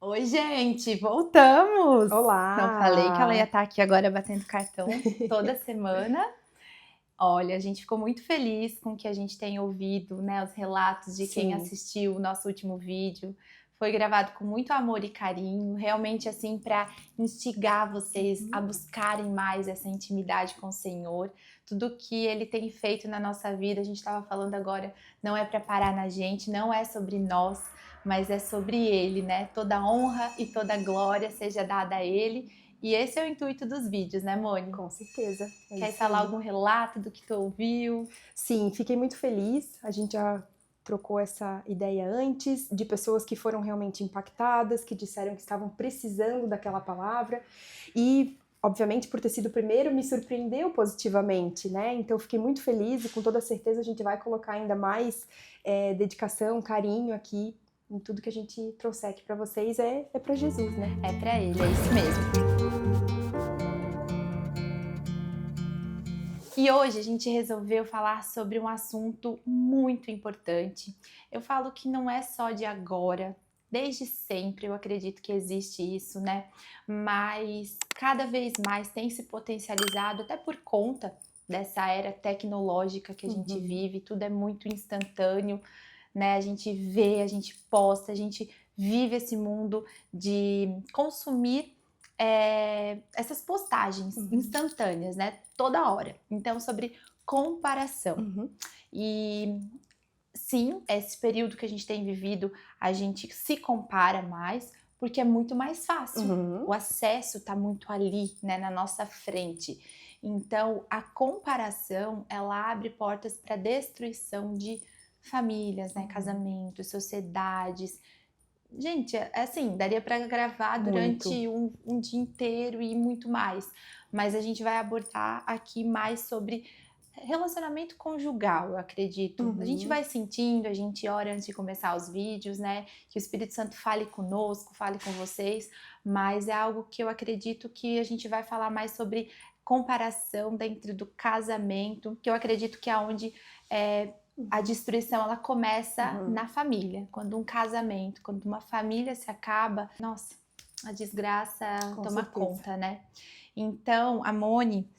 Oi, gente, voltamos! Não falei que ela ia Olá! estar aqui agora batendo cartão toda semana. Olha, a gente ficou muito feliz com o que a gente tem ouvido, né, os relatos de quem Sim, assistiu o nosso último vídeo. Foi gravado com muito amor e carinho, realmente assim para instigar vocês a uhum, buscarem mais essa intimidade com o Senhor. Tudo que Ele tem feito na nossa vida, a gente estava falando agora, não é para parar na gente, não é sobre nós, mas é sobre Ele, né? Toda honra e toda glória seja dada a Ele. E esse é o intuito dos vídeos, né, Moni? com certeza, é Quer isso falar aí. algum relato do que tu ouviu? Sim, fiquei muito feliz, a gente já trocou essa ideia antes, de pessoas que foram realmente impactadas, que disseram que estavam precisando daquela palavra, e obviamente por ter sido o primeiro me surpreendeu positivamente, né? Então fiquei muito feliz e com toda certeza a gente vai colocar ainda mais dedicação, carinho aqui em tudo que a gente trouxer aqui para vocês, é para Jesus, né? É pra ele, é isso mesmo. E hoje a gente resolveu falar sobre um assunto muito importante. Eu falo que não é só de agora, desde sempre eu acredito que existe isso, né? Mas cada vez mais tem se potencializado, até por conta dessa era tecnológica que a gente Uhum. vive, tudo é muito instantâneo, né? A gente vê, a gente posta, a gente vive esse mundo de consumir essas postagens Uhum, instantâneas, né? Toda hora. Então, sobre comparação. uhum, E sim, esse período que a gente tem vivido, a gente se compara mais, porque é muito mais fácil. uhum. O acesso está muito ali, né, na nossa frente. Então, a comparação, ela abre portas para destruição de famílias, né, Uhum. casamentos, sociedades. Gente, assim, daria para gravar Muito. durante um dia inteiro e muito mais, mas a gente vai abordar aqui mais sobre relacionamento conjugal, eu acredito. A gente Uhum. vai sentindo, a gente ora antes de começar os vídeos, né, que o Espírito Santo fale conosco, fale com vocês, mas é algo que eu acredito que a gente vai falar mais sobre comparação dentro do casamento, que eu acredito que é onde, a Uhum. destruição ela começa Uhum. na família, quando um casamento, quando uma família se acaba, nossa, a desgraça Com toma certeza. conta, né? Então, a Moni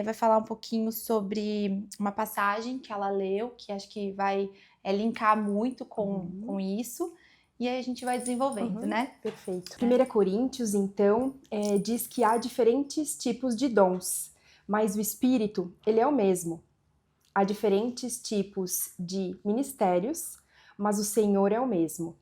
vai falar um pouquinho sobre uma passagem que ela leu, que acho que vai linkar muito com Uhum. isso, e aí a gente vai desenvolvendo, Uhum. né? Perfeito. 1 Coríntios, então, diz que há diferentes tipos de dons, mas o Espírito, ele é o mesmo. Há diferentes tipos de ministérios, mas o Senhor é o mesmo.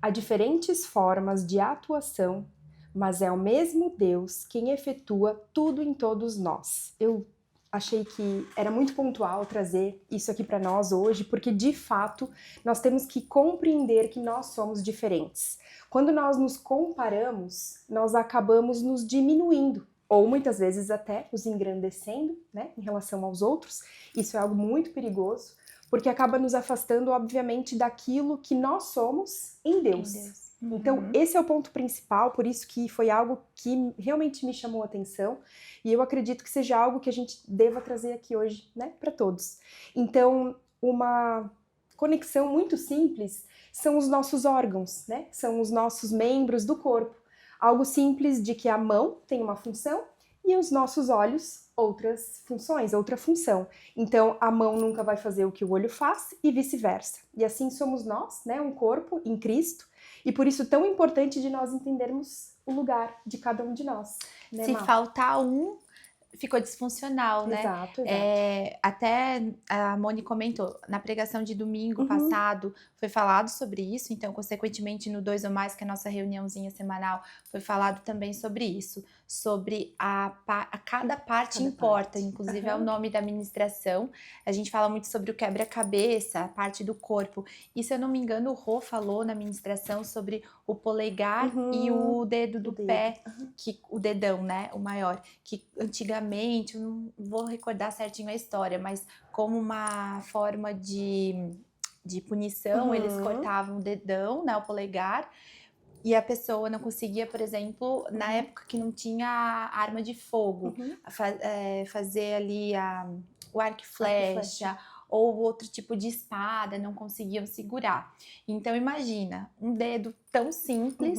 Há diferentes formas de atuação, mas é o mesmo Deus quem efetua tudo em todos nós. Eu achei que era muito pontual trazer isso aqui para nós hoje, porque de fato nós temos que compreender que nós somos diferentes. Quando nós nos comparamos, nós acabamos nos diminuindo, ou muitas vezes até nos engrandecendo, né, em relação aos outros. Isso é algo muito perigoso, porque acaba nos afastando, obviamente, daquilo que nós somos em Em Deus. Deus. Então, Uhum. esse é o ponto principal, por isso que foi algo que realmente me chamou a atenção, e eu acredito que seja algo que a gente deva trazer aqui hoje, né, para todos. Então, uma conexão muito simples são os nossos órgãos, né? São os nossos membros do corpo. Algo simples de que a mão tem uma função e os nossos olhos outras funções, outra função. Então, a mão nunca vai fazer o que o olho faz e vice-versa. E assim somos nós, né, um corpo em Cristo, e por isso tão importante de nós entendermos o lugar de cada um de nós, né, Se Má? faltar um, ficou disfuncional, né? Exato, exato. Até a Moni comentou, na pregação de domingo Uhum, passado foi falado sobre isso, então, consequentemente, no Dois ou Mais, que é a nossa reuniãozinha semanal, foi falado também sobre isso, sobre a cada parte cada importa, parte. inclusive é o Aham. nome da ministração. A gente fala muito sobre o quebra-cabeça, a parte do corpo. E se eu não me engano, o Rô falou na ministração sobre o polegar e Uhum. o dedo O do dedo. pé, que o dedão, né, o maior, que antigamente, eu não vou recordar certinho a história, mas como uma forma de punição, eles Uhum, cortavam o dedão, né, o polegar, e a pessoa não conseguia, por exemplo, na uhum, época que não tinha arma de fogo, uhum. fazer ali o arco e Arco e flecha, flecha. ou outro tipo de espada, não conseguiam segurar. Então imagina, um dedo tão simples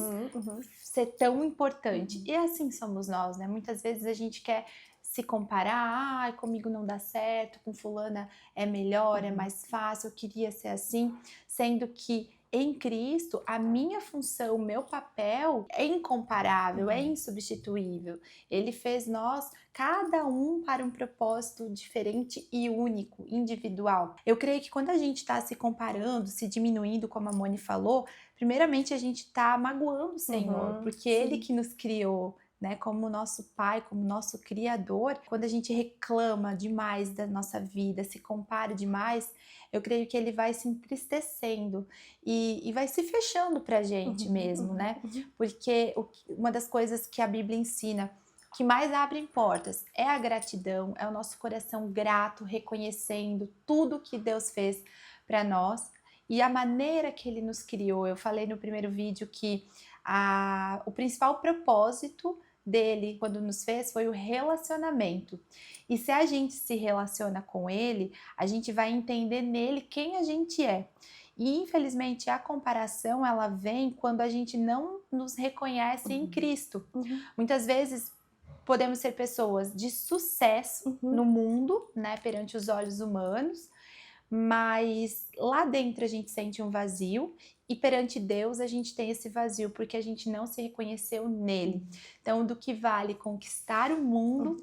ser tão importante. E assim somos nós, né? Muitas vezes a gente quer se comparar, ai, comigo não dá certo, com fulana é melhor, é mais fácil, eu queria ser assim, sendo que em Cristo, a minha função, o meu papel é incomparável, é insubstituível. Ele fez nós, cada um, para um propósito diferente e único, individual. Eu creio que quando a gente está se comparando, se diminuindo, como a Moni falou, primeiramente a gente está magoando o Senhor, porque Ele que nos criou, né, como nosso pai, como nosso criador. Quando a gente reclama demais da nossa vida, se compara demais, eu creio que ele vai se entristecendo e vai se fechando pra gente mesmo, né? Porque uma das coisas que a Bíblia ensina que mais abre portas é a gratidão, é o nosso coração grato, reconhecendo tudo que Deus fez para nós e a maneira que Ele nos criou. Eu falei no primeiro vídeo que o principal propósito dele, quando nos fez, foi o relacionamento. E se a gente se relaciona com ele, a gente vai entender nele quem a gente é. E infelizmente a comparação, ela vem quando a gente não nos reconhece em Cristo. Muitas vezes podemos ser pessoas de sucesso no mundo, né, perante os olhos humanos, mas lá dentro a gente sente um vazio e perante Deus a gente tem esse vazio porque a gente não se reconheceu nele. Então, do que vale conquistar o mundo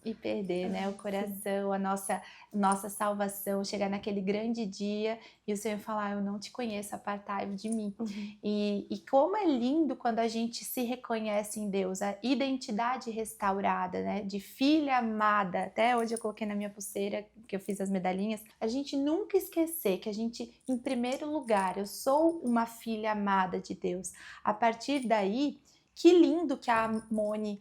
e perder, né, o coração, a nossa salvação, chegar naquele grande dia e o Senhor falar, eu não te conheço, apartai-vos de mim. E como é lindo quando a gente se reconhece em Deus, a identidade restaurada, né, de filha amada. Até hoje eu coloquei na minha pulseira, que eu fiz as medalhinhas, a gente nunca esquecer que a gente, em primeiro lugar, eu sou uma filha amada de Deus. A partir daí, que lindo que a Moni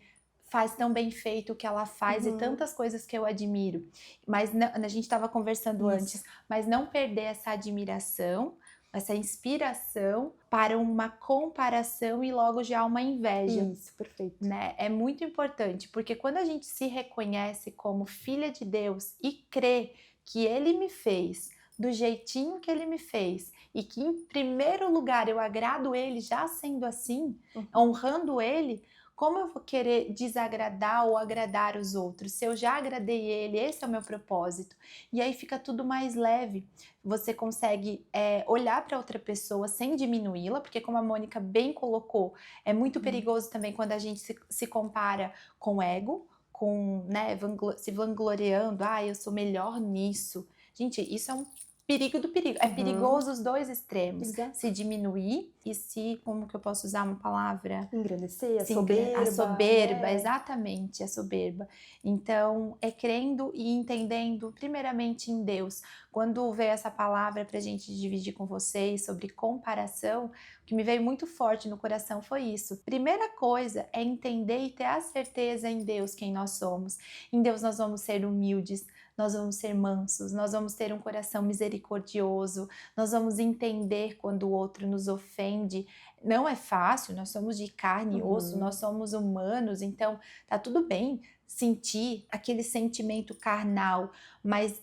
faz tão bem feito o que ela faz e tantas coisas que eu admiro. Mas não, a gente estava conversando antes, mas não perder essa admiração, essa inspiração para uma comparação e logo já uma inveja. Isso, perfeito. Né? É muito importante, porque quando a gente se reconhece como filha de Deus e crê que Ele me fez do jeitinho que Ele me fez e que em primeiro lugar eu agrado Ele já sendo assim, honrando Ele, como eu vou querer desagradar ou agradar os outros? Se eu já agradei ele, esse é o meu propósito. E aí fica tudo mais leve. Você consegue olhar para outra pessoa sem diminuí-la, porque como a Mônica bem colocou, é muito perigoso também quando a gente se compara com ego, com, né, se vangloriando, eu sou melhor nisso. Gente, isso é um perigo do perigo. É perigoso os dois extremos. Se diminuir e se, como que eu posso usar uma palavra? Engrandecer, a soberba. A soberba, exatamente, a soberba. Então, é crendo e entendendo primeiramente em Deus. Quando veio essa palavra pra gente dividir com vocês sobre comparação, o que me veio muito forte no coração foi isso. Primeira coisa é entender e ter a certeza em Deus quem nós somos. Em Deus nós vamos ser humildes, nós vamos ser mansos, nós vamos ter um coração misericordioso, nós vamos entender quando o outro nos ofende. Não é fácil, nós somos de carne e osso, nós somos humanos, então tá tudo bem sentir aquele sentimento carnal, mas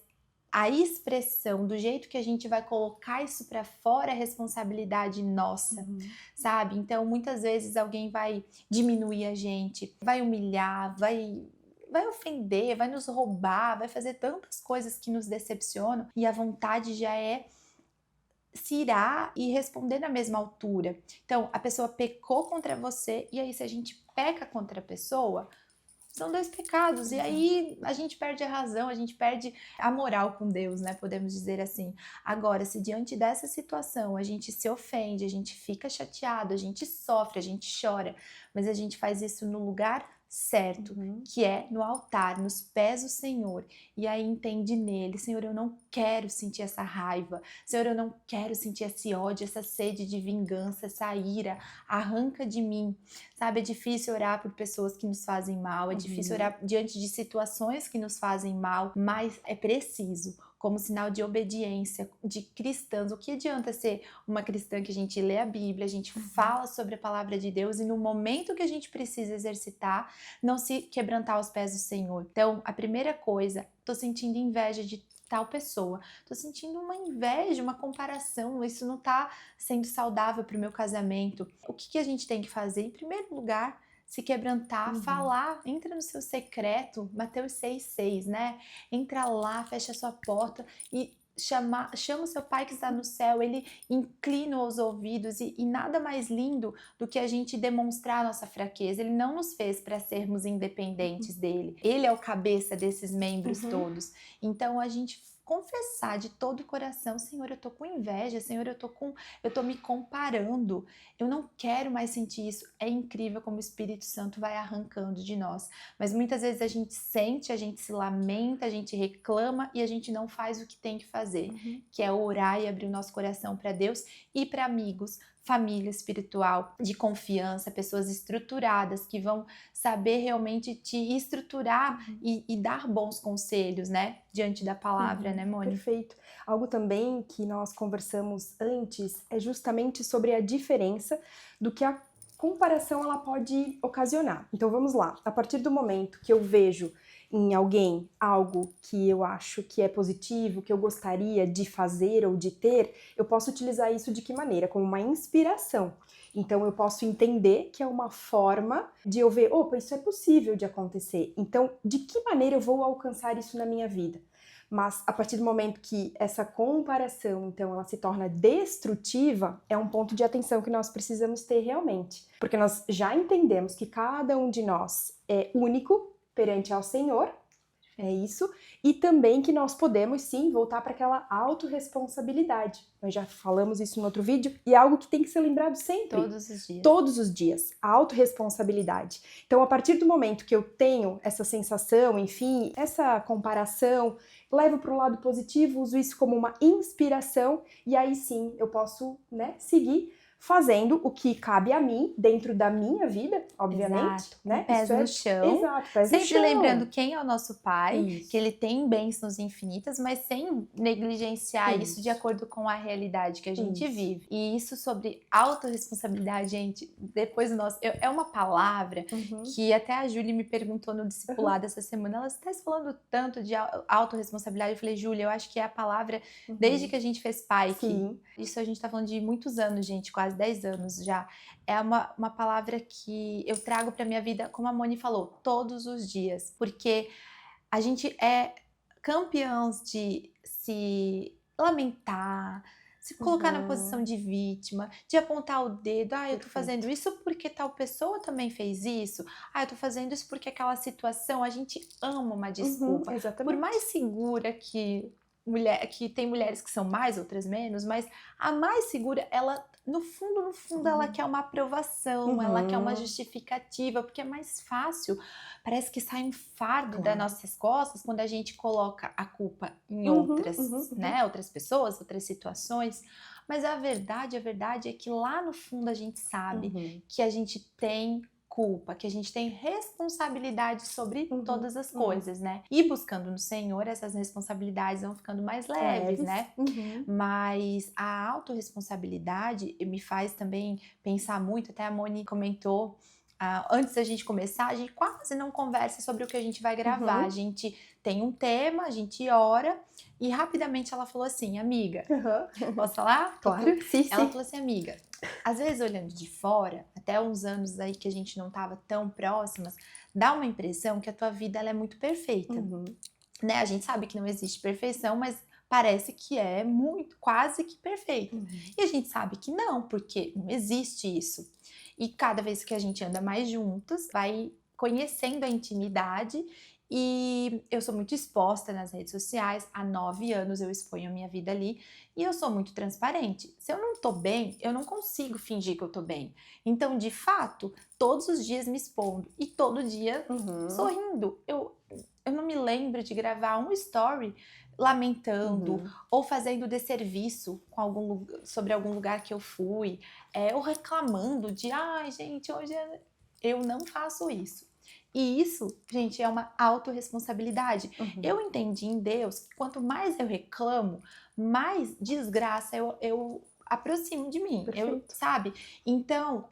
a expressão, do jeito que a gente vai colocar isso para fora é responsabilidade nossa, sabe? Então muitas vezes alguém vai diminuir a gente, vai humilhar, vai ofender, vai nos roubar, vai fazer tantas coisas que nos decepcionam e a vontade já é se irar e responder na mesma altura. Então, a pessoa pecou contra você e aí se a gente peca contra a pessoa, são dois pecados e aí a gente perde a razão, a gente perde a moral com Deus, né? Podemos dizer assim. Agora, se diante dessa situação a gente se ofende, a gente fica chateado, a gente sofre, a gente chora, mas a gente faz isso no lugar certo, que é no altar, nos pés do Senhor, e aí entende nele, Senhor, eu não quero sentir essa raiva, Senhor, eu não quero sentir esse ódio, essa sede de vingança, essa ira, arranca de mim, sabe, é difícil orar por pessoas que nos fazem mal, é difícil orar diante de situações que nos fazem mal, mas é preciso, como sinal de obediência de cristãs. O que adianta ser uma cristã que a gente lê a Bíblia, a gente fala sobre a palavra de Deus e no momento que a gente precisa exercitar, não se quebrantar aos pés do Senhor. Então, a primeira coisa, tô sentindo inveja de tal pessoa. Tô sentindo uma inveja, uma comparação, isso não tá sendo saudável pro meu casamento. O que a gente tem que fazer? Em primeiro lugar, se quebrantar, falar, entra no seu secreto, Mateus 6,6, né? Entra lá, fecha a sua porta e chama o seu pai que está no céu, ele inclina os ouvidos e nada mais lindo do que a gente demonstrar a nossa fraqueza. Ele não nos fez para sermos independentes dele. Ele é o cabeça desses membros todos. Então a gente confessar de todo o coração, Senhor, eu tô com inveja, Senhor, eu tô me comparando. Eu não quero mais sentir isso. É incrível como o Espírito Santo vai arrancando de nós. Mas muitas vezes a gente sente, a gente se lamenta, a gente reclama e a gente não faz o que tem que fazer, que é orar e abrir o nosso coração para Deus e para amigos, família espiritual de confiança, pessoas estruturadas que vão saber realmente te estruturar e dar bons conselhos, né? Diante da palavra, né, Mônica? Perfeito. Algo também que nós conversamos antes é justamente sobre a diferença do que a comparação ela pode ocasionar. Então vamos lá. A partir do momento que eu vejo em alguém algo que eu acho que é positivo, que eu gostaria de fazer ou de ter, eu posso utilizar isso de que maneira? Como uma inspiração. Então eu posso entender que é uma forma de eu ver, opa, isso é possível de acontecer. Então, de que maneira eu vou alcançar isso na minha vida? Mas a partir do momento que essa comparação, então, ela se torna destrutiva, é um ponto de atenção que nós precisamos ter realmente. Porque nós já entendemos que cada um de nós é único perante ao Senhor, é isso, e também que nós podemos sim voltar para aquela autorresponsabilidade. Nós já falamos isso em outro vídeo e é algo que tem que ser lembrado sempre. Todos os dias. Todos os dias, a autorresponsabilidade. Então, a partir do momento que eu tenho essa sensação, enfim, essa comparação, levo para o lado positivo, uso isso como uma inspiração e aí sim eu posso, né, seguir fazendo o que cabe a mim, dentro da minha vida, obviamente. Exato. Né? Pés no chão. Exato, pés sempre no chão. lembrando quem é o nosso Pai, Isso. que Ele tem bênçãos infinitas, mas sem negligenciar isso de acordo com a realidade que a gente vive. E isso sobre autorresponsabilidade, gente, depois do nosso... É uma palavra que até a Júlia me perguntou no discipulado essa semana, ela está falando tanto de autorresponsabilidade. Eu falei, Júlia, eu acho que é a palavra desde que a gente fez pai. Sim. Isso a gente tá falando de muitos anos, gente, quase 10 anos já. É uma palavra que eu trago pra minha vida, como a Moni falou, todos os dias. Porque a gente é campeãs de se lamentar, se colocar na posição de vítima, de apontar o dedo. Ah, eu tô fazendo isso porque tal pessoa também fez isso. Ah, eu tô fazendo isso porque aquela situação... A gente ama uma desculpa. Exatamente. Por mais segura que tem mulheres que são mais, outras menos, mas a mais segura, ela, no fundo, ela quer uma aprovação, ela quer uma justificativa, porque é mais fácil. Parece que sai um fardo das nossas costas quando a gente coloca a culpa em outras, né? Outras pessoas, outras situações. Mas a verdade é que lá no fundo a gente sabe que a gente tem culpa, que a gente tem responsabilidade sobre todas as coisas, né? E buscando no Senhor, essas responsabilidades vão ficando mais leves, né? Mas a autorresponsabilidade me faz também pensar muito, até a Moni comentou, antes da gente começar, a gente quase não conversa sobre o que a gente vai gravar. A gente tem um tema, a gente ora e rapidamente ela falou assim, amiga, posso falar? Claro, sim. Ela falou assim, amiga, às vezes olhando de fora, até uns anos aí que a gente não estava tão próximas, dá uma impressão que a tua vida ela é muito perfeita. Né? A gente sabe que não existe perfeição, mas parece que é muito, quase que perfeita. E a gente sabe que não, porque não existe isso. E cada vez que a gente anda mais juntos, vai conhecendo a intimidade. E eu sou muito exposta nas redes sociais, há 9 anos eu exponho a minha vida ali e eu sou muito transparente. Se eu não tô bem, eu não consigo fingir que eu tô bem. Então, de fato, todos os dias me expondo e todo dia sorrindo. Eu não me lembro de gravar um story lamentando ou fazendo desserviço com sobre algum lugar que eu fui, ou reclamando de, ai gente, hoje eu não faço isso. E isso, gente, é uma autorresponsabilidade. Eu entendi em Deus que quanto mais eu reclamo, mais desgraça eu aproximo de mim, sabe? Então,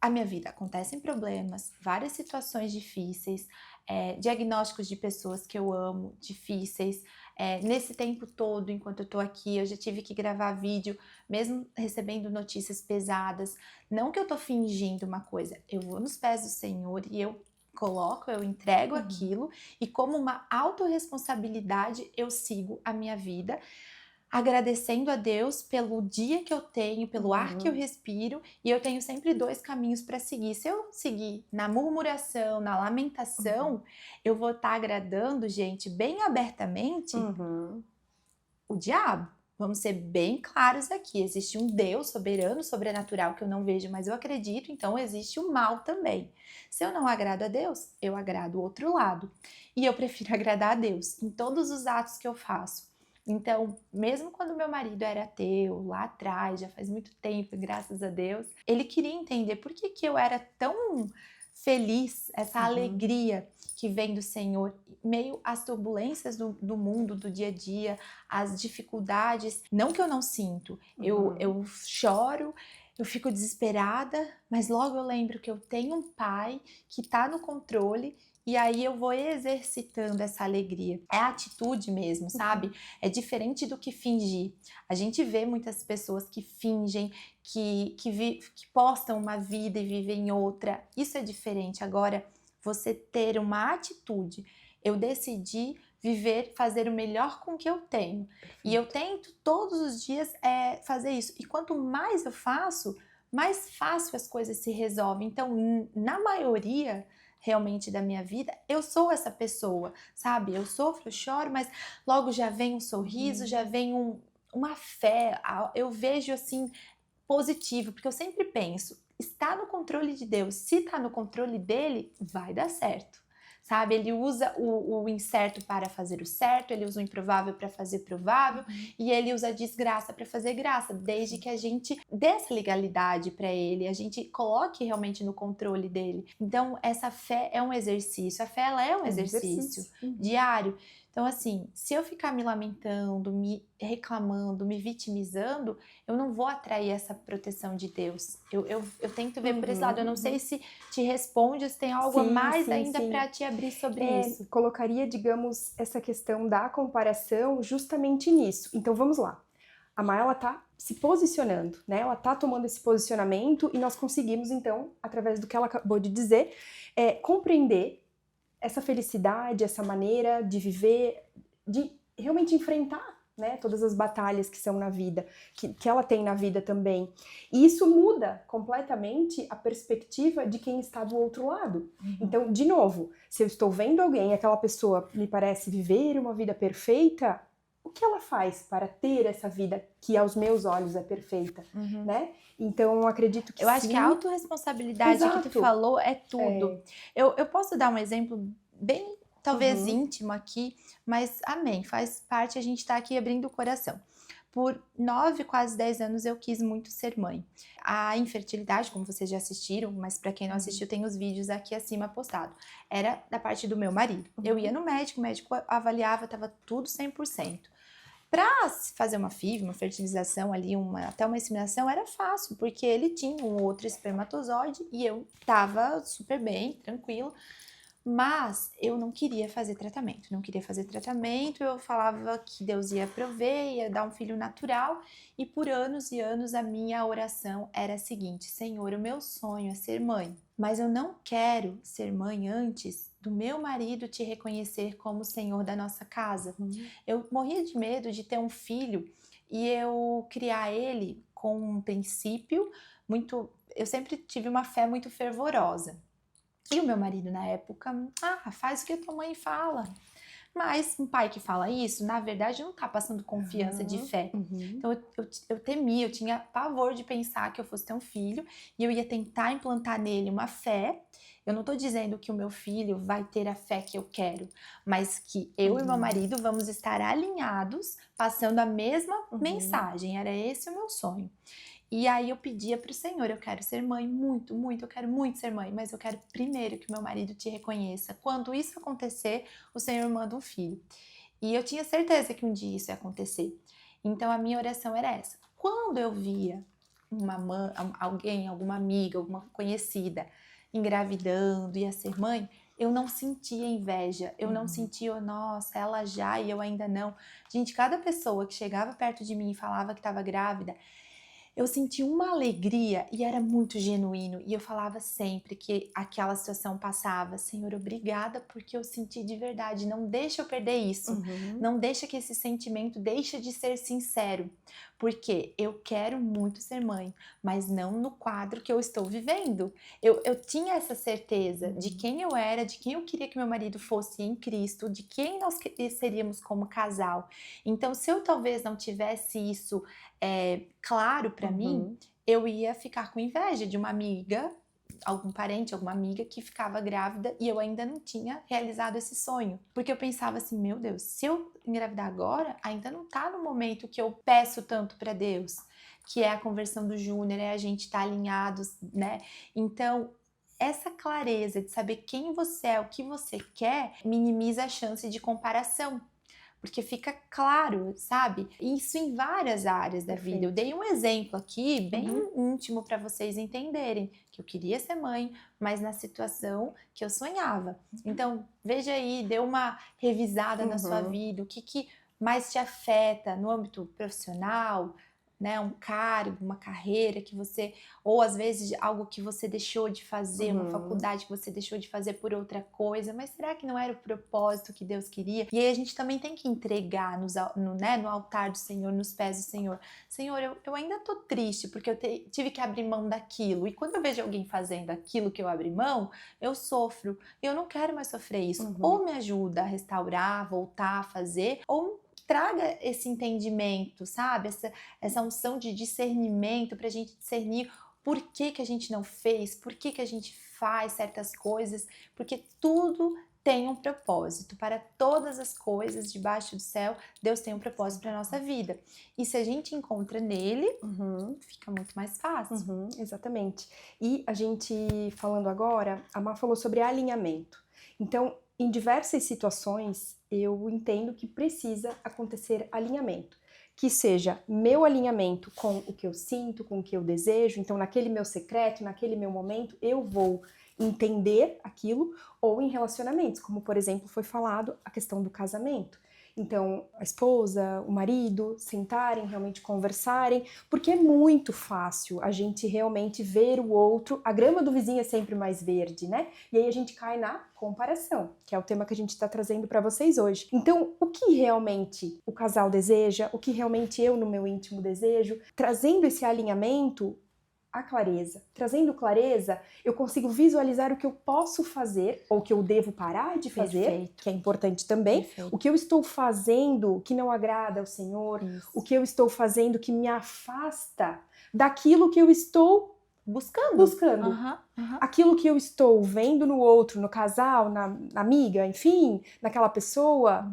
a minha vida acontecem problemas, várias situações difíceis, diagnósticos de pessoas que eu amo, difíceis, Nesse tempo todo, enquanto eu tô aqui, eu já tive que gravar vídeo, mesmo recebendo notícias pesadas. Não que eu tô fingindo uma coisa, eu vou nos pés do Senhor e eu entrego Uhum. aquilo, e como uma autorresponsabilidade eu sigo a minha vida, agradecendo a Deus pelo dia que eu tenho, pelo ar que eu Uhum. respiro, e eu tenho sempre 2 caminhos para seguir. Se eu seguir na murmuração, na Uhum. lamentação, eu vou estar agradando, gente, bem abertamente, Uhum. o diabo. Vamos ser bem claros aqui, existe um Deus soberano, sobrenatural, que eu não vejo, mas eu acredito, então existe o mal também. Se eu não agrado a Deus, eu agrado o outro lado. E eu prefiro agradar a Deus em todos os atos que eu faço. Então, mesmo quando meu marido era ateu, lá atrás, já faz muito tempo, graças a Deus, ele queria entender por que que eu era tão feliz, essa Uhum. alegria que vem do Senhor, meio às turbulências do mundo, do dia a dia, as dificuldades. Não que eu não sinto, Uhum. eu choro, eu fico desesperada, mas logo eu lembro que eu tenho um pai que está no controle, e aí eu vou exercitando essa alegria. É a atitude mesmo, sabe? Uhum. É diferente do que fingir. A gente vê muitas pessoas que fingem, que postam uma vida e vivem outra. Isso é diferente. Agora, você ter uma atitude. Eu decidi viver, fazer o melhor com o que eu tenho. E eu Perfeito. tento todos os dias fazer isso. E quanto mais eu faço, mais fácil as coisas se resolvem. Então, na maioria realmente da minha vida, eu sou essa pessoa, sabe? Eu sofro, eu choro, mas logo já vem um sorriso, Uhum. já vem uma fé. Eu vejo assim positivo, porque eu sempre penso, está no controle de Deus. Se está no controle dele, vai dar certo. Sabe, ele usa o incerto para fazer o certo, ele usa o improvável para fazer provável, Uhum. e ele usa a desgraça para fazer graça, desde que a gente dê essa legalidade para ele, a gente coloque realmente no controle dele. Então, essa fé é um exercício, a fé ela é um É um exercício exercício. Uhum. diário. Então, assim, se eu ficar me lamentando, me reclamando, me vitimizando, eu não vou atrair essa proteção de Deus. Eu tento ver por esse lado. Uhum. Eu não sei Uhum. se te responde, se tem algo a Sim, mais sim, ainda sim. para te abrir sobre isso. Colocaria, digamos, essa questão da comparação justamente nisso. Então vamos lá. A Maia, ela tá se posicionando, né? Ela tá tomando esse posicionamento e nós conseguimos, então, através do que ela acabou de dizer, compreender essa felicidade, essa maneira de viver, de realmente enfrentar, né, todas as batalhas que são na vida, que ela tem na vida também. E isso muda completamente a perspectiva de quem está do outro lado. Uhum. Então, de novo, se eu estou vendo alguém e aquela pessoa me parece viver uma vida perfeita, o que ela faz para ter essa vida que aos meus olhos é perfeita, Uhum. né? Então, eu acredito que Eu acho que a sim. autorresponsabilidade que tu Exato. falou é tudo. É. Eu posso dar um exemplo bem, talvez Uhum. íntimo aqui, mas amém, faz parte, a gente está aqui abrindo o coração. Por 9, quase 10 anos eu quis muito ser mãe. A infertilidade, como vocês já assistiram, mas para quem não Uhum. assistiu, tem os vídeos aqui acima postado. Era da parte do meu marido. Eu ia Uhum. no médico, o médico avaliava, estava tudo 100%. Para fazer uma FIV, uma fertilização ali, até uma inseminação, era fácil, porque ele tinha um outro espermatozoide e eu tava super bem, tranquilo. Mas eu não queria fazer tratamento, não queria fazer tratamento, eu falava que Deus ia prover, ia dar um filho natural, e por anos e anos a minha oração era a seguinte: Senhor, o meu sonho é ser mãe, mas eu não quero ser mãe antes do meu marido te reconhecer como Senhor da nossa casa. Uhum. Eu morria de medo de ter um filho e eu criar ele com um princípio muito. Eu sempre tive uma fé muito fervorosa. E o meu marido na época, faz o que a tua mãe fala. Mas um pai que fala isso, na verdade, não tá passando confiança de Aham. fé. Uhum. Então eu temia, eu tinha pavor de pensar que eu fosse ter um filho e eu ia tentar implantar nele uma fé. Eu não tô dizendo que o meu filho vai ter a fé que eu quero, mas que eu e meu Uhum. marido vamos estar alinhados, passando a mesma Uhum. mensagem. Era esse o meu sonho. E aí eu pedia para o Senhor, eu quero ser mãe, muito, muito, eu quero muito ser mãe, mas eu quero primeiro que meu marido te reconheça. Quando isso acontecer, o Senhor manda um filho. E eu tinha certeza que um dia isso ia acontecer. Então a minha oração era essa. Quando eu via alguém, alguma amiga, alguma conhecida engravidando, ia ser mãe, eu não sentia inveja, eu não sentia, nossa, ela já e eu ainda não. Gente, cada pessoa que chegava perto de mim e falava que estava grávida, eu senti uma alegria e era muito genuíno. E eu falava sempre que aquela situação passava. Senhor, obrigada porque eu senti de verdade. Não deixa eu perder isso. Não deixa que esse sentimento deixe de ser sincero. Porque eu quero muito ser mãe, mas não no quadro que eu estou vivendo. Eu tinha essa certeza de quem eu era, de quem eu queria que meu marido fosse em Cristo, de quem nós seríamos como casal. Então, se eu talvez não tivesse isso claro para mim, eu ia ficar com inveja de uma amiga, algum parente, alguma amiga que ficava grávida e eu ainda não tinha realizado esse sonho. Porque eu pensava assim, meu Deus, se eu engravidar agora, ainda não tá no momento que eu peço tanto para Deus, que é a conversão do Júnior, é a gente estar alinhados, né? Então, essa clareza de saber quem você é, o que você quer, minimiza a chance de comparação. Porque fica claro, sabe? Isso em várias áreas da vida. Eu dei um exemplo aqui, bem íntimo, para vocês entenderem que eu queria ser mãe, mas na situação que eu sonhava. Então, veja aí, dê uma revisada na sua vida, o que mais te afeta no âmbito profissional, né? Um cargo, uma carreira que você, ou às vezes algo que você deixou de fazer, uma faculdade que você deixou de fazer por outra coisa, mas será que não era o propósito que Deus queria? E aí a gente também tem que entregar no altar do Senhor, nos pés do Senhor. Senhor, eu ainda tô triste porque eu tive que abrir mão daquilo, e quando eu vejo alguém fazendo aquilo que eu abri mão, eu sofro, e eu não quero mais sofrer isso. Ou me ajuda a restaurar, voltar a fazer, ou traga esse entendimento, sabe? Essa unção de discernimento para a gente discernir por que a gente não fez, por que a gente faz certas coisas, porque tudo tem um propósito. Para todas as coisas debaixo do céu, Deus tem um propósito para a nossa vida. E se a gente encontra nele, fica muito mais fácil. Exatamente. E a gente falando agora, a Má falou sobre alinhamento. Então, em diversas situações, eu entendo que precisa acontecer alinhamento. Que seja meu alinhamento com o que eu sinto, com o que eu desejo. Então, naquele meu secreto, naquele meu momento, eu vou entender aquilo, ou em relacionamentos, como, por exemplo, foi falado a questão do casamento. Então, a esposa, o marido, sentarem, realmente conversarem, porque é muito fácil a gente realmente ver o outro, a grama do vizinho é sempre mais verde, né? E aí a gente cai na comparação, que é o tema que a gente está trazendo para vocês hoje. Então, o que realmente o casal deseja, o que realmente eu no meu íntimo desejo, trazendo esse alinhamento, a clareza. Trazendo clareza, eu consigo visualizar o que eu posso fazer, ou que eu devo parar de fazer, que é importante também, o que eu estou fazendo que não agrada ao Senhor, o que eu estou fazendo que me afasta daquilo que eu estou buscando. Aquilo que eu estou vendo no outro, no casal, na amiga, enfim, naquela pessoa,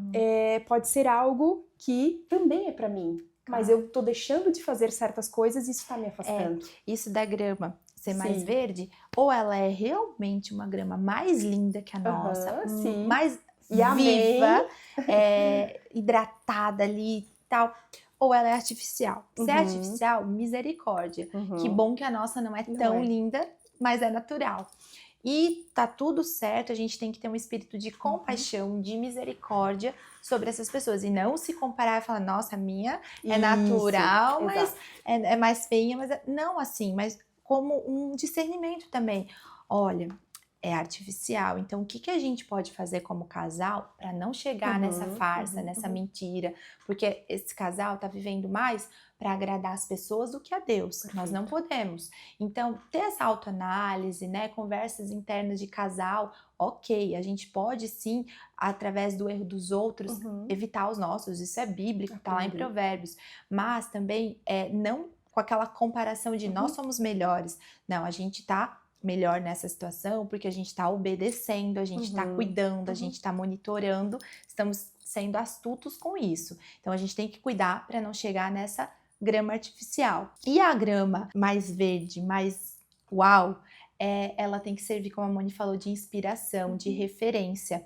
pode ser algo que também é para mim. Mas eu tô deixando de fazer certas coisas e isso tá me afastando. Isso da grama ser mais verde, ou ela é realmente uma grama mais linda que a nossa, mais viva, hidratada ali e tal, ou ela é artificial. Se é artificial, misericórdia. Que bom que a nossa não é tão linda, mas é natural. E tá tudo certo, a gente tem que ter um espírito de compaixão, de misericórdia sobre essas pessoas. E não se comparar e falar, nossa, a minha é natural, mas é mais feia. Mas não assim, mas como um discernimento também. Olha, é artificial. Então, o que a gente pode fazer como casal para não chegar nessa farsa, nessa mentira? Porque esse casal tá vivendo mais para agradar as pessoas do que a Deus. Nós não podemos. Então, ter essa autoanálise, né, conversas internas de casal, ok, a gente pode sim, através do erro dos outros, evitar os nossos. Isso é bíblico, tá lá em Provérbios. Mas também não com aquela comparação de nós somos melhores. Não, a gente tá melhor nessa situação porque a gente está obedecendo, a gente está cuidando, a gente está monitorando, estamos sendo astutos com isso. Então a gente tem que cuidar para não chegar nessa grama artificial. E a grama mais verde, mais uau, ela tem que servir, como a Moni falou, de inspiração, de referência.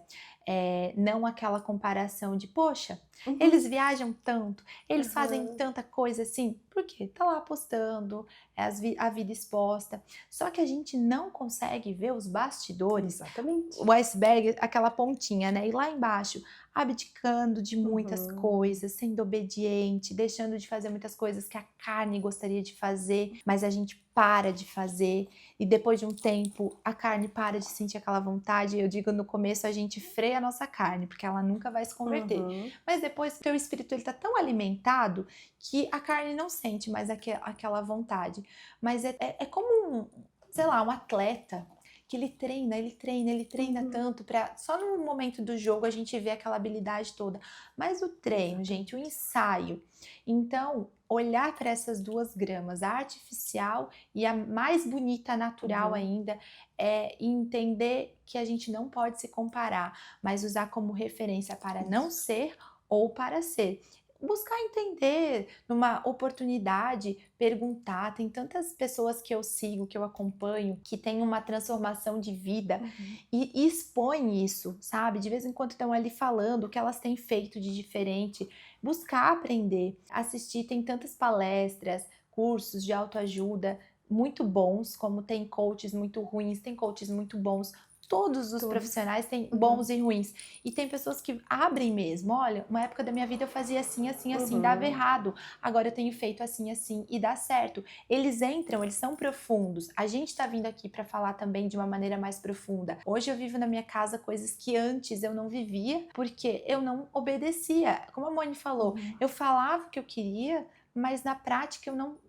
Não aquela comparação de, poxa, Eles viajam tanto, eles fazem Aham. tanta coisa assim, por quê? Tá lá postando, a vida exposta. Só que a gente não consegue ver os bastidores, Exatamente. o iceberg, aquela pontinha, né? E lá embaixo, abdicando de muitas Uhum. coisas, sendo obediente, deixando de fazer muitas coisas que a carne gostaria de fazer, mas a gente para de fazer e depois de um tempo a carne para de sentir aquela vontade. Eu digo, no começo a gente freia a nossa carne, porque ela nunca vai se converter. Uhum. Mas depois o teu espírito ele tá tão alimentado que a carne não sente mais aquela vontade. Mas é como sei lá, um atleta que ele treina Uhum. tanto para só no momento do jogo a gente vê aquela habilidade toda. Mas o treino, gente, o Exatamente. ensaio. Então, olhar para essas duas gramas, a artificial e a mais bonita, natural Uhum. ainda, e entender que a gente não pode se comparar, mas usar como referência para não Isso. ser ou para ser. Buscar entender, numa oportunidade, perguntar. Tem tantas pessoas que eu sigo, que eu acompanho, que têm uma transformação de vida Uhum. e expõem isso, sabe? De vez em quando estão ali falando o que elas têm feito de diferente. Buscar aprender, assistir. Tem tantas palestras, cursos de autoajuda muito bons, como tem coaches muito ruins, tem coaches muito bons. Todos os Todos. profissionais têm Uhum. bons e ruins. E tem pessoas que abrem mesmo. Olha, uma época da minha vida eu fazia assim, assim, assim, dava Uhum. errado. Agora eu tenho feito assim, assim e dá certo. Eles entram, eles são profundos. A gente tá vindo aqui para falar também de uma maneira mais profunda. Hoje eu vivo na minha casa coisas que antes eu não vivia, porque eu não obedecia. Como a Moni falou, Uhum. eu falava o que eu queria, mas na prática eu não,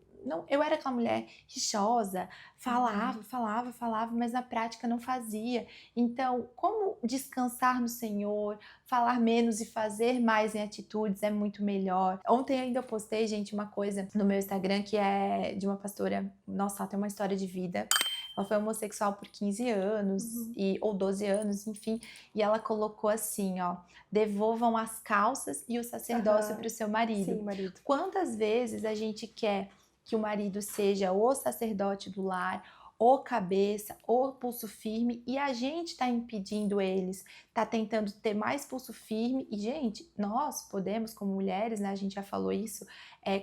eu era aquela mulher rixosa, Uhum. falava, mas na prática não fazia. Então, como descansar no Senhor, falar menos e fazer mais em atitudes é muito melhor. Ontem ainda eu postei, gente, uma coisa no meu Instagram que é de uma pastora, nossa, ela tem uma história de vida. Ela foi homossexual por 15 anos, Uhum. ou 12 anos, enfim, e ela colocou assim, ó, devolvam as calças e o sacerdócio para Aham. o seu marido. Sim, marido. Quantas vezes a gente quer que o marido seja o sacerdote do lar, o cabeça, o pulso firme, e a gente está impedindo eles, está tentando ter mais pulso firme, e gente, nós podemos, como mulheres, né, a gente já falou isso,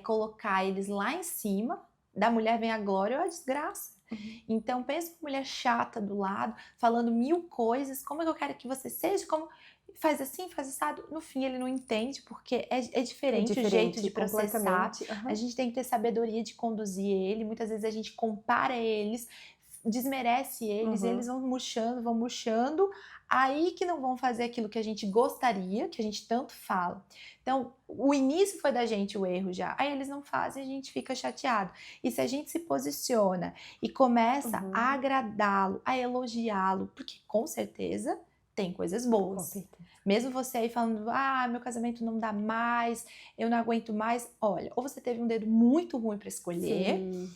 colocar eles lá em cima, da mulher vem a glória ou a desgraça. Uhum. Então, pensa uma mulher chata do lado, falando mil coisas, como é que eu quero que você seja, como faz assim, faz assado, no fim ele não entende, porque é É diferente o jeito diferente, de processar, completamente. a Aham. gente tem que ter sabedoria de conduzir ele, muitas vezes a gente compara eles, desmerece eles, eles Uhum. vão murchando, aí que não vão fazer aquilo que a gente gostaria, que a gente tanto fala. Então, o início foi da gente o erro já, aí eles não fazem, a gente fica chateado. E se a gente se posiciona e começa a Uhum. agradá-lo, a elogiá-lo, porque com certeza tem coisas Com boas. certeza. Mesmo você aí falando, meu casamento não dá mais, eu não aguento mais. Olha, ou você teve um dedo muito ruim para escolher, Sim.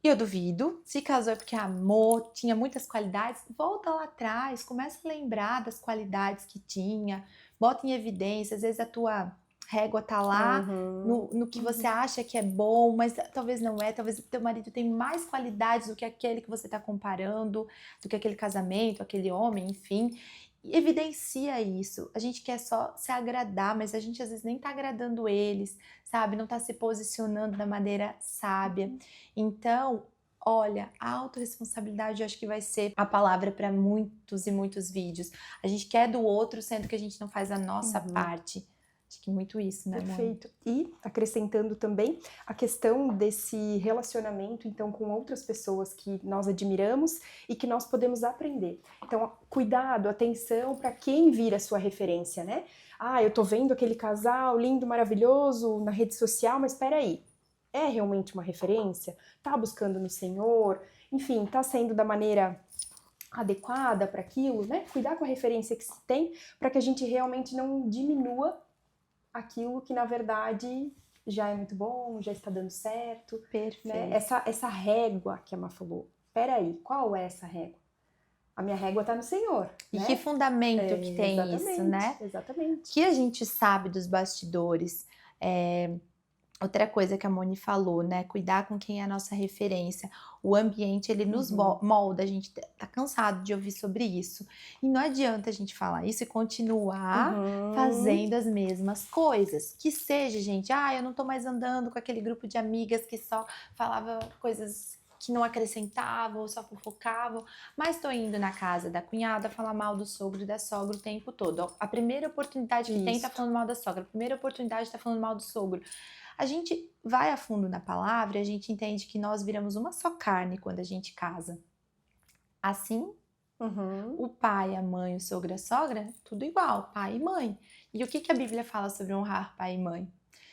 e eu duvido. Se casou é porque amou, tinha muitas qualidades. Volta lá atrás, começa a lembrar das qualidades que tinha, bota em evidência. Às vezes a tua régua tá lá Uhum. no que você Uhum. acha que é bom, mas talvez não é. Talvez o teu marido tem mais qualidades do que aquele que você está comparando, do que aquele casamento, aquele homem, enfim. E evidencia isso. A gente quer só se agradar, mas a gente às vezes nem tá agradando eles, sabe? Não tá se posicionando da maneira sábia. Uhum. Então, olha, a autorresponsabilidade eu acho que vai ser a palavra para muitos e muitos vídeos. A gente quer do outro, sendo que a gente não faz a nossa Uhum. parte. Acho que muito isso, né, Moni? Perfeito. E acrescentando também a questão desse relacionamento, então, com outras pessoas que nós admiramos e que nós podemos aprender. Então, cuidado, atenção para quem vira a sua referência, né? Eu tô vendo aquele casal lindo, maravilhoso na rede social, mas espera aí. É realmente uma referência? Tá buscando no Senhor? Enfim, tá sendo da maneira adequada para aquilo, né? Cuidar com a referência que se tem para que a gente realmente não diminua aquilo que na verdade já é muito bom, já está dando certo, né? Perfeito. Essa régua que a Má falou, peraí, qual é essa régua? A minha régua está no Senhor, E que né? fundamento que tem isso, Exatamente, né? exatamente. Que a gente sabe dos bastidores. Outra coisa que a Moni falou, né? Cuidar com quem é a nossa referência. O ambiente, ele nos Uhum. molda. A gente tá cansado de ouvir sobre isso. E não adianta a gente falar isso e continuar Uhum. fazendo as mesmas coisas. Que seja, gente, eu não tô mais andando com aquele grupo de amigas que só falava coisas que não acrescentavam, ou só fofocavam, mas tô indo na casa da cunhada falar mal do sogro e da sogra o tempo todo. Ó, a primeira oportunidade que tem tá Isso. falando mal da sogra, a primeira oportunidade tá falando mal do sogro. A gente vai a fundo na palavra e a gente entende que nós viramos uma só carne quando a gente casa. Assim, Uhum. o pai, a mãe, o sogro e a sogra, tudo igual, pai e mãe. E o que a Bíblia fala sobre honrar pai e mãe?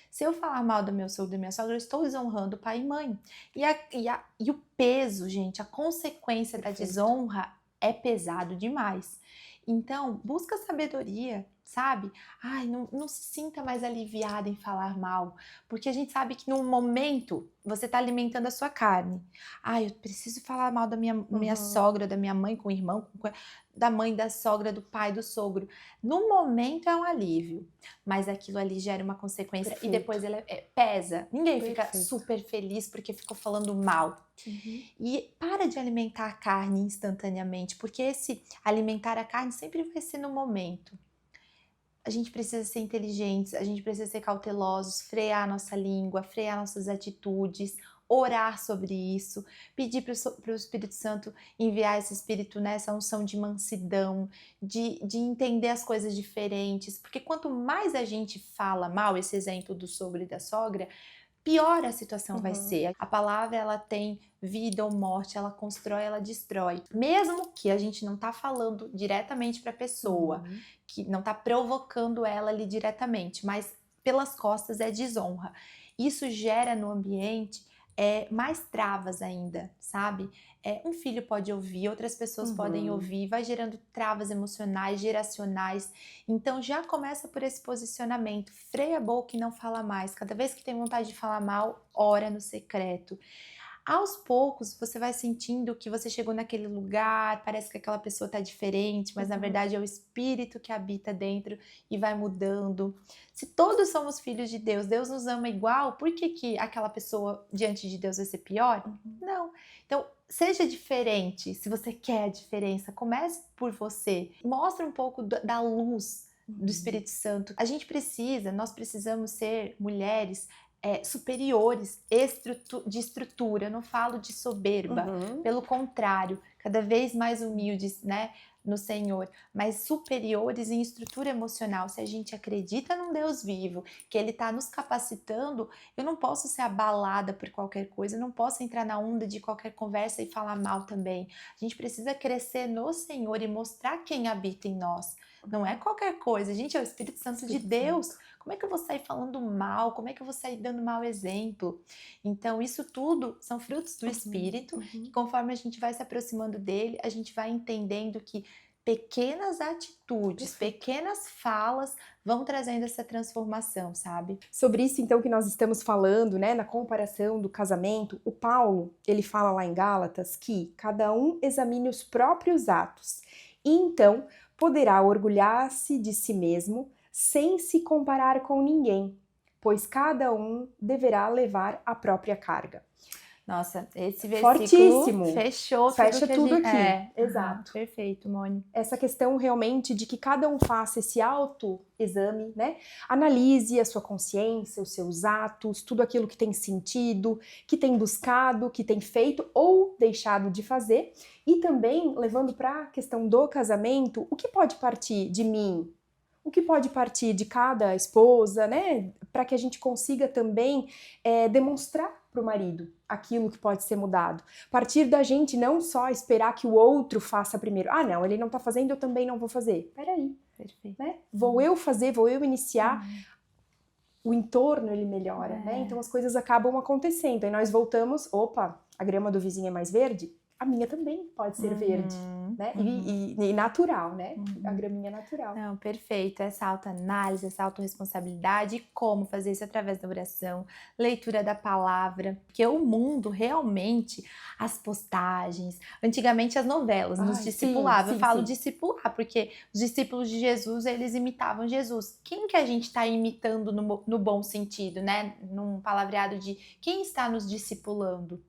Se eu falar mal do meu sogro e da minha sogra, eu estou desonrando pai e mãe. E o peso, gente, a consequência da Perfeito. desonra é pesado demais. Então, busca sabedoria, sabe? Ai, não se sinta mais aliviada em falar mal, porque a gente sabe que no momento você está alimentando a sua carne. Ai, eu preciso falar mal da minha Uhum. sogra, da minha mãe com o irmão, da mãe, da sogra, do pai, do sogro. No momento é um alívio, mas aquilo ali gera uma consequência e depois Perfeito. ele pesa. Ninguém fica Perfeito. super feliz porque ficou falando mal. Uhum. E para de alimentar a carne instantaneamente, porque esse alimentar a carne sempre vai ser no momento. A gente precisa ser inteligentes, a gente precisa ser cautelosos, frear nossa língua, frear nossas atitudes, orar sobre isso, pedir para o Espírito Santo enviar esse Espírito nessa unção de mansidão, de entender as coisas diferentes, porque quanto mais a gente fala mal, esse exemplo do sogro e da sogra, pior a situação vai Uhum. ser. A palavra, ela tem vida ou morte, ela constrói, ela destrói. Mesmo que a gente não tá falando diretamente para a pessoa, Uhum. que não tá provocando ela ali diretamente, mas pelas costas é desonra. Isso gera no ambiente mais travas ainda, sabe? Um filho pode ouvir, outras pessoas podem Uhum. ouvir, vai gerando travas emocionais, geracionais. Então já começa por esse posicionamento, freia a boca e não fala mais. Cada vez que tem vontade de falar mal, ora no secreto. Aos poucos, você vai sentindo que você chegou naquele lugar, parece que aquela pessoa está diferente, mas na Uhum. verdade é o espírito que habita dentro e vai mudando. Se todos somos filhos de Deus, Deus nos ama igual, por que aquela pessoa diante de Deus vai ser pior? Uhum. Não. Então, seja diferente. Se você quer a diferença, comece por você. Mostre um pouco da luz do Uhum. Espírito Santo. Nós precisamos ser mulheres superiores de estrutura. Eu não falo de soberba, Uhum. pelo contrário, cada vez mais humildes, né, no Senhor, mas superiores em estrutura emocional. Se a gente acredita num Deus vivo, que Ele está nos capacitando, eu não posso ser abalada por qualquer coisa, eu não posso entrar na onda de qualquer conversa e falar mal também. A gente precisa crescer no Senhor e mostrar quem habita em nós. Não é qualquer coisa, gente, é o Espírito Santo de Espírito Deus. Santo. Como é que eu vou sair falando mal? Como é que eu vou sair dando mau exemplo? Então, isso tudo são frutos do Uhum. Espírito, que Uhum. conforme a gente vai se aproximando dele, a gente vai entendendo que pequenas atitudes, Perfeito. pequenas falas vão trazendo essa transformação, sabe? Sobre isso, então, que nós estamos falando, né, na comparação do casamento, o Paulo, ele fala lá em Gálatas que cada um examine os próprios atos e então poderá orgulhar-se de si mesmo sem se comparar com ninguém, pois cada um deverá levar a própria carga. Nossa, esse versículo Fortíssimo! fechou tudo Fecha que a tudo gente. aqui. Aham, Exato. perfeito, Moni. Essa questão realmente de que cada um faça esse autoexame, né? Analise a sua consciência, os seus atos, tudo aquilo que tem sentido, que tem buscado, que tem feito ou deixado de fazer, e também levando para a questão do casamento, o que pode partir de mim? O que pode partir de cada esposa, né? Para que a gente consiga também demonstrar para o marido aquilo que pode ser mudado. Partir da gente não só esperar que o outro faça primeiro. Ah, não, ele não tá fazendo, eu também não vou fazer. Peraí, Perfeito. né? Vou eu fazer, vou eu iniciar, Hum, o entorno ele melhora, né? Então as coisas acabam acontecendo. Aí nós voltamos, opa, a grama do vizinho é mais verde? A minha também pode ser verde, uhum, né? uhum, E natural, né? A uhum. graminha é natural. Não, perfeito. Essa autoanálise, essa autorresponsabilidade, e como fazer isso através da oração, leitura da palavra, porque o mundo realmente, as postagens, antigamente as novelas nos Ai, sim, discipulavam. Eu sim, falo sim. discipular, porque os discípulos de Jesus, eles imitavam Jesus. Quem que a gente está imitando no bom sentido, né? Num palavreado de quem está nos discipulando?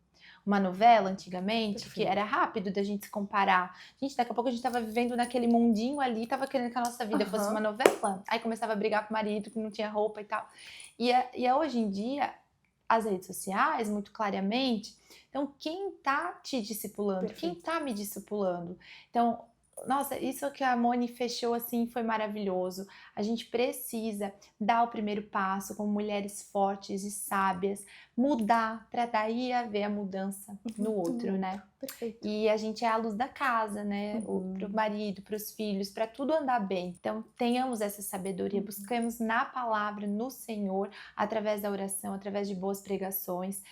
uma novela antigamente, que Perfeito. era rápido da gente se comparar. Gente, daqui a pouco a gente tava vivendo naquele mundinho ali, tava querendo que a nossa vida fosse uma Aham. novela. Aí começava a brigar com o marido, que não tinha roupa e tal. Hoje em dia, as redes sociais, muito claramente, então quem tá te discipulando? Quem Perfeito. tá me discipulando? Então, nossa, isso que a Moni fechou assim foi maravilhoso. A gente precisa dar o primeiro passo como mulheres fortes e sábias, mudar para daí haver a mudança no outro, No né? outro. Perfeito. E a gente é a luz da casa, né? Para o Uhum. marido, para os filhos, para tudo andar bem. Então, tenhamos essa sabedoria, Uhum. buscamos na palavra, no Senhor, através da oração, através de boas pregações.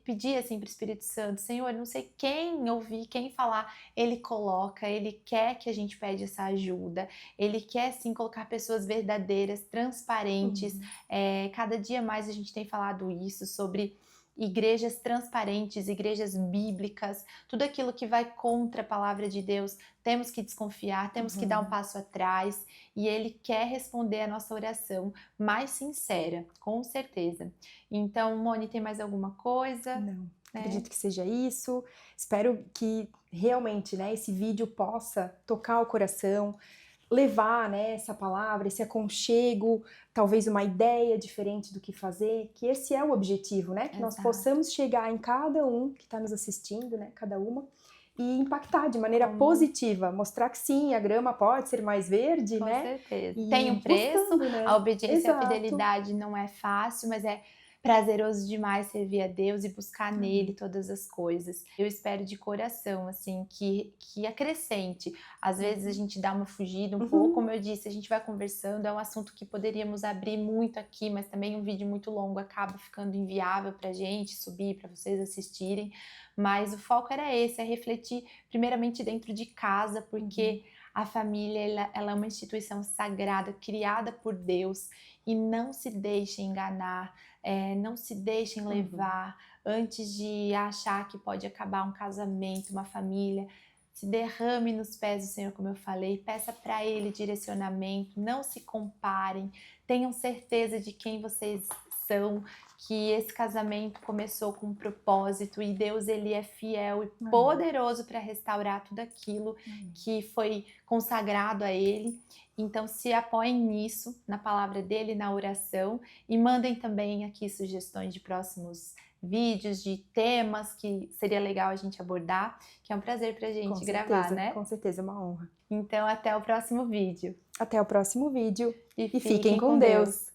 Pedir assim para o Espírito Santo, Senhor, não sei quem ouvir, quem falar, Ele coloca, Ele quer que a gente pede essa ajuda, Ele quer sim colocar pessoas verdadeiras, transparentes. Uhum. Cada dia mais a gente tem falado isso sobre igrejas transparentes, igrejas bíblicas, tudo aquilo que vai contra a palavra de Deus, temos que desconfiar, temos que dar um Uhum. passo atrás, e Ele quer responder a nossa oração mais sincera, com certeza. Então, Moni, tem mais alguma coisa? Não, Né? acredito que seja isso. Espero que realmente, né, esse vídeo possa tocar o coração, levar, né, essa palavra, esse aconchego, talvez uma ideia diferente do que fazer, que esse é o objetivo, né, que nós Exato. possamos chegar em cada um que está nos assistindo, né, cada uma, e impactar de maneira Como positiva, mostrar que sim, a grama pode ser mais verde, Com né, certeza. Tem e um preço, buscando, a né, obediência e a exato. fidelidade não é fácil, mas é prazeroso demais servir a Deus e buscar nele Amém. todas as coisas. Eu espero de coração, assim, que acrescente. Às vezes a Uhum. gente dá uma fugida um pouco, Uhum. como eu disse, a gente vai conversando, é um assunto que poderíamos abrir muito aqui, mas também um vídeo muito longo acaba ficando inviável pra gente subir, para vocês assistirem. Mas o foco era esse, é refletir primeiramente dentro de casa, Uhum. porque a família, ela é uma instituição sagrada, criada por Deus, e não se deixem enganar, não se deixem Uhum. levar antes de achar que pode acabar um casamento, uma família. Se derrame nos pés do Senhor, como eu falei, peça para Ele direcionamento, não se comparem, tenham certeza de quem vocês são, que esse casamento começou com um propósito e Deus, ele é fiel e Amém. poderoso para restaurar tudo aquilo Amém. que foi consagrado a Ele. Então, se apoiem nisso, na palavra dele, na oração, e mandem também aqui sugestões de próximos vídeos, de temas que seria legal a gente abordar, que é um prazer pra gente gravar, né? Com certeza, é uma honra. Então, até o próximo vídeo Até o próximo vídeo e e fiquem fiquem com com Deus. Deus.